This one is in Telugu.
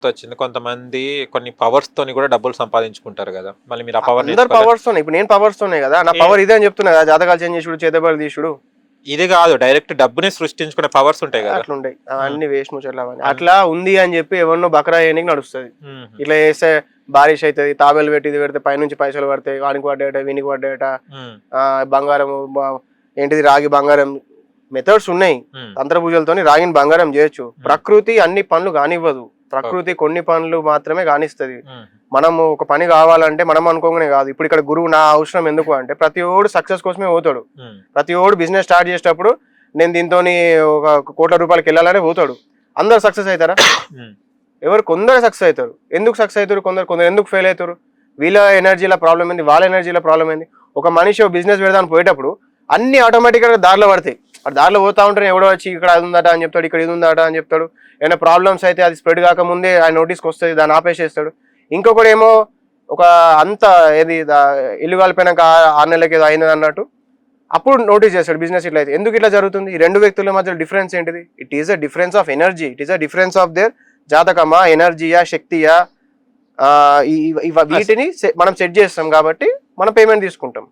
వచ్చింది. కొంతమంది కొన్ని పవర్స్ తోని కూడా డబ్బులు సంపాదించుకుంటారు కదా, మళ్ళీ మీరు ఆ పవర్ అందరు పవర్స్ తోనే. ఇప్పుడు నేను పవర్స్ తోనే కదా, నా పవర్ ఇదే అని చెప్తున్నా కదా, జాతకాలు చేంజ్ చేసుడు, చేతబడి తీసుడు. ఇది కాదు, డైరెక్ట్ డబ్బుని సృష్టించుకునే పవర్స్ ఉంటాయి కదా. అట్లుంటాయి అవన్నీ వేస్ట్ ముచ్చట్లు అవన్నీ. అట్లా ఉంది అని చెప్పి ఎవరినో బకరా చేయడానికి నడుస్తుంది. ఇట్లా చేస్తే బారిష్ అవుతుంది, తాబేలు పెట్టి ఇది పెడితే పైనుంచి పైసలు పడతాయి, వానికి పడ్డాయట వీనికి పడ్డాయట, బంగారం ఏంటిది రాగి బంగారం మెథడ్స్ ఉన్నాయి. తంత్ర పూజలతోని రాగిని బంగారం చేయొచ్చు. ప్రకృతి అన్ని పనులు కానివ్వదు, ప్రకృతి కొన్ని పనులు మాత్రమే కానిస్తుంది. మనము ఒక పని కావాలంటే మనం అనుకోగానే కాదు. ఇప్పుడు ఇక్కడ గురువు నా అవసరం ఎందుకు అంటే, ప్రతి ఓడు సక్సెస్ కోసమే పోతాడు. ప్రతి ఓడు బిజినెస్ స్టార్ట్ చేసేటప్పుడు నేను దీంతో ఒక కోట్ల రూపాయలకి వెళ్ళాలనే పోతాడు. అందరు సక్సెస్ అవుతారా? ఎవరు కొందరు సక్సెస్ అవుతారు. ఎందుకు సక్సెస్ అవుతారు? కొందరు ఎందుకు ఫెయిల్ అవుతారు? వీళ్ళ ఎనర్జీలో ప్రాబ్లం ఏంది, వాళ్ళ ఎనర్జీలో ప్రాబ్లం ఏంది? ఒక మనిషి బిజినెస్ పెడదామని పోయేటప్పుడు అన్ని ఆటోమేటిక్గా దారిలో పడతాయి. ఆ దారిలో పోతా ఉంటే ఎవడో వచ్చి ఇక్కడ అది ఉందట అని చెప్తాడు, ఇక్కడ ఇది ఉందట అని చెప్తాడు. ఏమైనా ప్రాబ్లమ్స్ అయితే అది స్ప్రెడ్ కాకముందే ఆయన నోటీస్కి వస్తుంది, దాన్ని ఆపేసేస్తాడు. ఇంకొకటి ఏమో ఒక అంత ఏది ఇల్లు కలిపినాక 6 నెలలకి ఏదో అయింది అన్నట్టు అప్పుడు నోటీస్ చేస్తాడు బిజినెస్ ఇట్లా అయితే. ఎందుకు ఇట్లా జరుగుతుంది? ఈ రెండు వ్యక్తుల మధ్య డిఫరెన్స్ ఏంటిది? It is a difference of energy. It is a difference of their జాతకమా, ఎనర్జీయా, శక్తియా, వీటిని మనం సెట్ చేస్తాం కాబట్టి మనం పేమెంట్ తీసుకుంటాం.